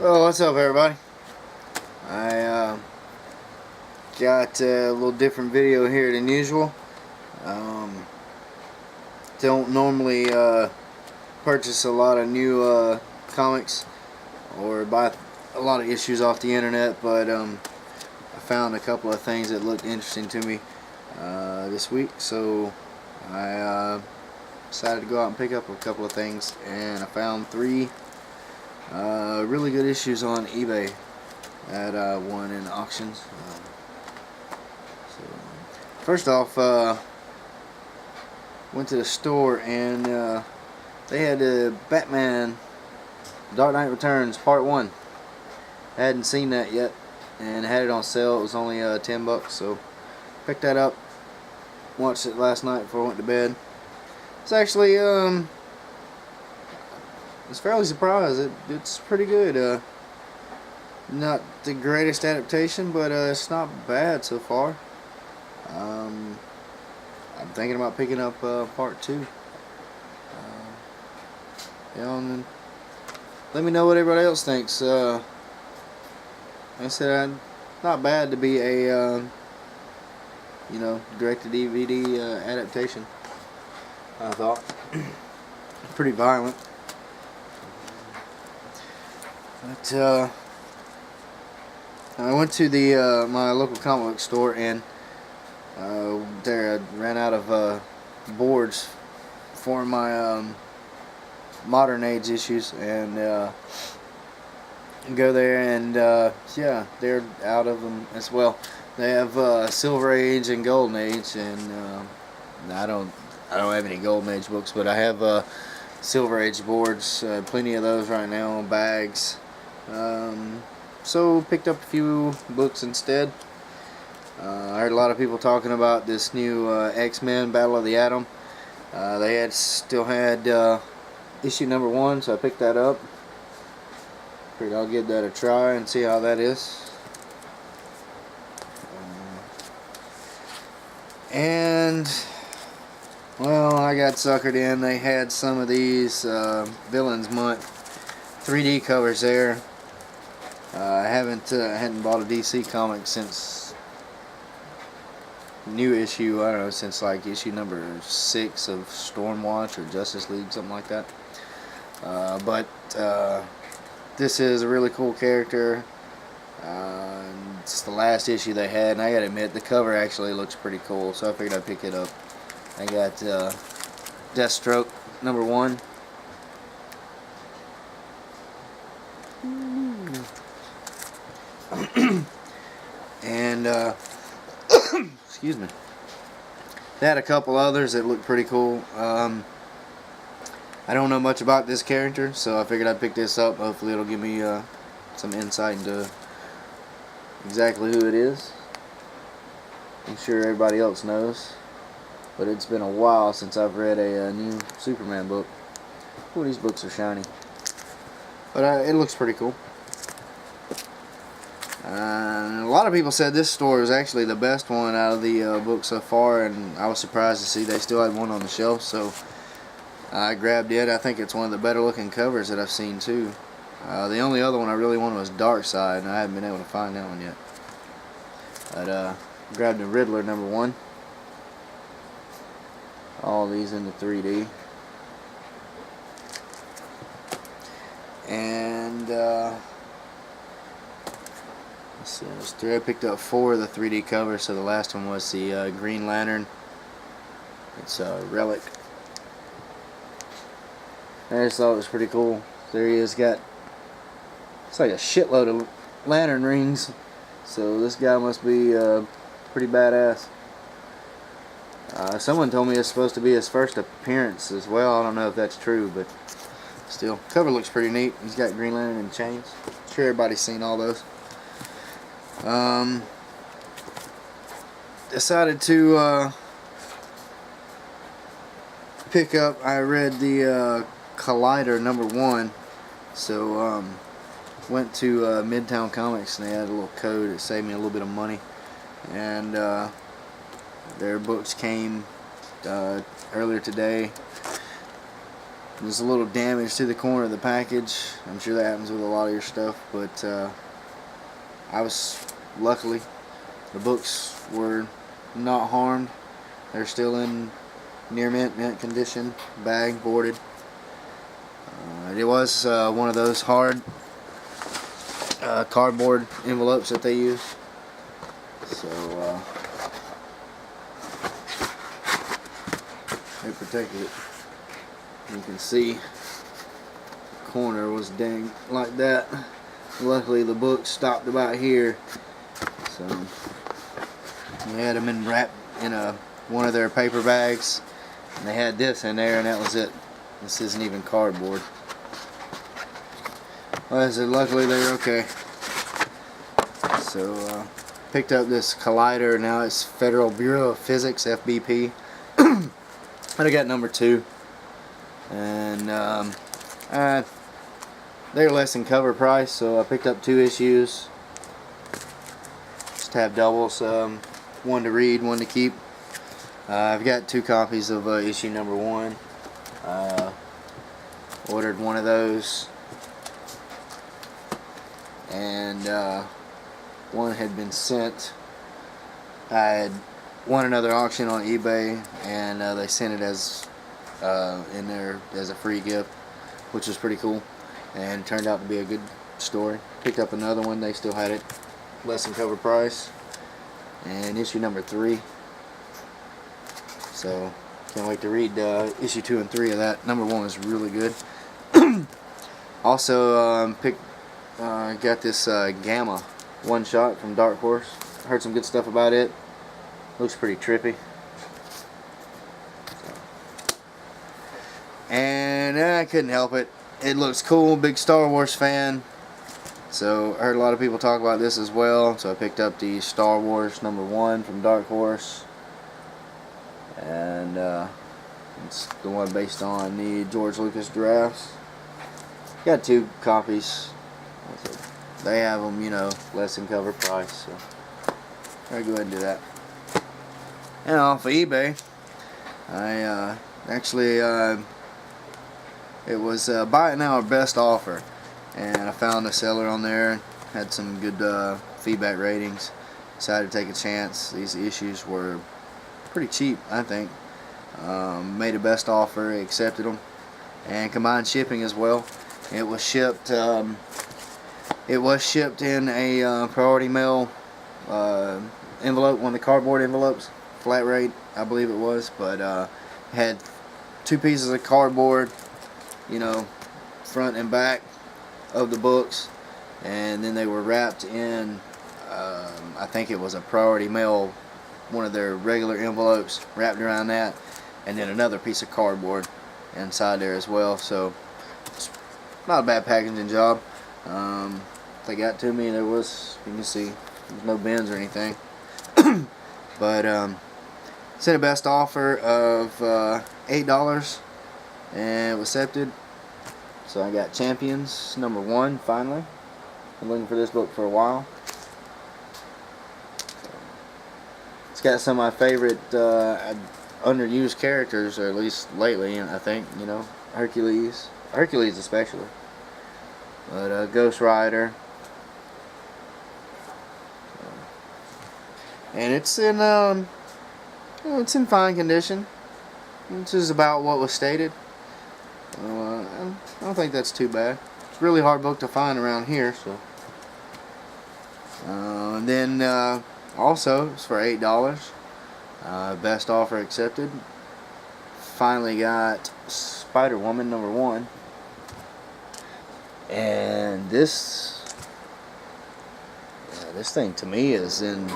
Well, what's up, everybody? I got a little different video here than usual. Um, don't normally purchase a lot of new comics or buy a lot of issues off the internet, but I found a couple of things that looked interesting to me this week, so I decided to go out and pick up a couple of things, and I found three really good issues on eBay that I won in auctions. So first off, went to the store and they had Batman Dark Knight Returns Part 1. I hadn't seen that yet and had it on sale. It was only $10, so picked that up. Watched it last night before I went to bed. It's actually I was fairly surprised. It's pretty good. Not the greatest adaptation, but it's not bad so far. I'm thinking about picking up part 2. And then let me know what everybody else thinks. Like I said, not bad to be a direct-to-DVD adaptation. I thought pretty violent, but I went to the my local comic book store, and there I ran out of boards for my modern age issues, and go there, and yeah, they're out of them as well. They have Silver Age and Golden Age, and I don't have any Golden Age books, but I have Silver Age boards, plenty of those right now, bags. So picked up a few books instead. I heard a lot of people talking about this new X-Men Battle of the Atom. They still had issue number 1, so I picked that up. Figured I'll give that a try and see how that is. And well, I got suckered in. They had some of these Villains Month 3D covers there. I hadn't bought a DC comic since new issue. I don't know, since like issue number 6 of Stormwatch or Justice League, something like that. But this is a really cool character. It's the last issue they had, and I gotta admit, the cover actually looks pretty cool, so I figured I'd pick it up. I got Deathstroke number 1. And excuse me. They had a couple others that looked pretty cool. I don't know much about this character, so I figured I'd pick this up. Hopefully it'll give me some insight into exactly who it is. I'm sure everybody else knows, but it's been a while since I've read a new Superman book. Ooh, these books are shiny. But it looks pretty cool. A lot of people said this store is actually the best one out of the books so far, and I was surprised to see they still had one on the shelf, so I grabbed it. I think it's one of the better looking covers that I've seen too. The only other one I really wanted was Darkseid, and I haven't been able to find that one yet. But grabbed the Riddler number 1. All these in the 3D. And let's see, there's 3. I picked up 4 of the 3D covers, so the last one was the Green Lantern. It's a Relic. I just thought it was pretty cool. There he is, it's like a shitload of lantern rings, so this guy must be pretty badass. Someone told me it's supposed to be his first appearance as well. I don't know if that's true, but still, cover looks pretty neat. He's got Green Lantern and chains. I'm sure everybody's seen all those. Decided to pick up, I read the Collider number 1, so went to Midtown Comics, and they had a little code that saved me a little bit of money, and their books came earlier today. There's a little damage to the corner of the package. I'm sure that happens with a lot of your stuff, but luckily, the books were not harmed. They're still in near mint condition, bag, boarded. It was one of those hard cardboard envelopes that they use. So they protected it. You can see the corner was dang like that. Luckily the book stopped about here, so they had them wrapped in one of their paper bags, and they had this in there, and that was it. This isn't even cardboard. Well, I said luckily they're okay. So picked up this collider. Now it's Federal Bureau of Physics, FBP. I got number 2, and they're less than cover price, so I picked up 2 issues. Just have doubles, one to read, one to keep. I've got 2 copies of issue number 1. Ordered one of those, and one had been sent. I had won another auction on eBay, and they sent it as in there as a free gift, which was pretty cool, and it turned out to be a good story. Picked up another one. They still had it less than cover price, and issue number 3. So can't wait to read issue 2 and 3 of that. Number 1 was really good. Also got this Gamma one shot from Dark Horse. Heard some good stuff about it. Looks pretty trippy. And I couldn't help it. It looks cool. Big Star Wars fan. So I heard a lot of people talk about this as well. So I picked up the Star Wars number 1 from Dark Horse. And it's the one based on the George Lucas drafts. Got 2 copies. They have them, you know, less than cover price. So I'll go ahead and do that. And off of eBay, I actually it was buy it now or best offer, and I found a seller on there. Had some good feedback ratings. Decided to take a chance. These issues were pretty cheap, I think. Made a best offer, accepted them, and combined shipping as well. It was shipped. It was shipped in a priority mail envelope, one of the cardboard envelopes, flat rate, I believe it was. But had 2 pieces of cardboard, you know, front and back of the books, and then they were wrapped in. I think it was a priority mail, one of their regular envelopes wrapped around that, and then another piece of cardboard inside there as well. So it's not a bad packaging job. They got to me, there was, you can see, there's no bends or anything. But sent a best offer of $8, and it was accepted. So I got Champions number 1 finally. Been looking for this book for a while. It's got some of my favorite underused characters, or at least lately, I think, you know, Hercules especially, but Ghost Rider, and it's in it's in fine condition. This is about what was stated. I don't think that's too bad. It's a really hard book to find around here, so. And then also it's for $8. Best offer accepted. Finally got Spider-Woman number 1, and this thing to me is in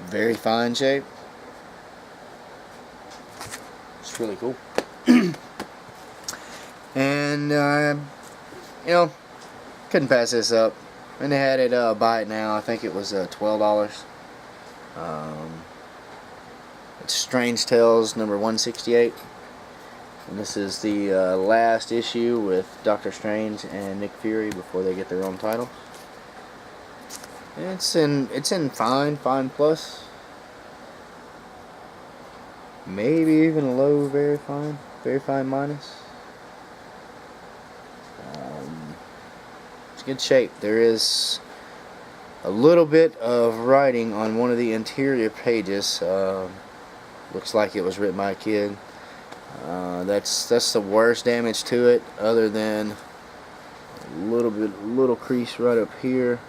very fine shape. It's really cool. And you know, couldn't pass this up. And they had it buy it now. I think it was $12. It's Strange Tales number 168, and this is the last issue with Doctor Strange and Nick Fury before they get their own title. And it's in fine plus, maybe even low very fine minus. It's good shape. There is a little bit of writing on one of the interior pages. Looks like it was written by a kid. That's the worst damage to it, other than a little crease right up here,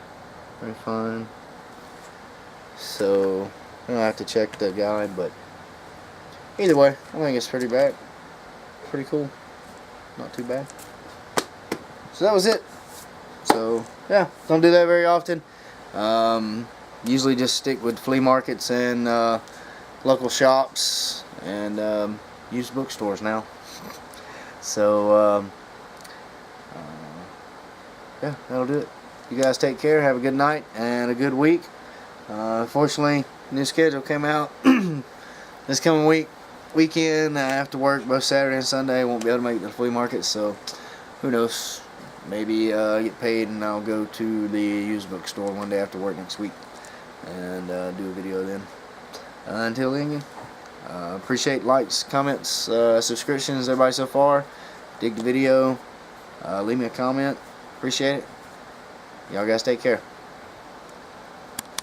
very fine. So I have to check the guide, but either way, I think it's pretty bad. Pretty cool. Not too bad. So that was it. So yeah, don't do that very often. Usually just stick with flea markets and local shops and used bookstores now. So yeah, that'll do it. You guys take care. Have a good night and a good week. Unfortunately, new schedule came out this coming weekend. I have to work both Saturday and Sunday. I won't be able to make the flea market, so who knows? Maybe get paid and I'll go to the used bookstore one day after work next week and do a video then. Until then, appreciate likes, comments, subscriptions, everybody so far. Dig the video. Leave me a comment. Appreciate it. Y'all guys take care.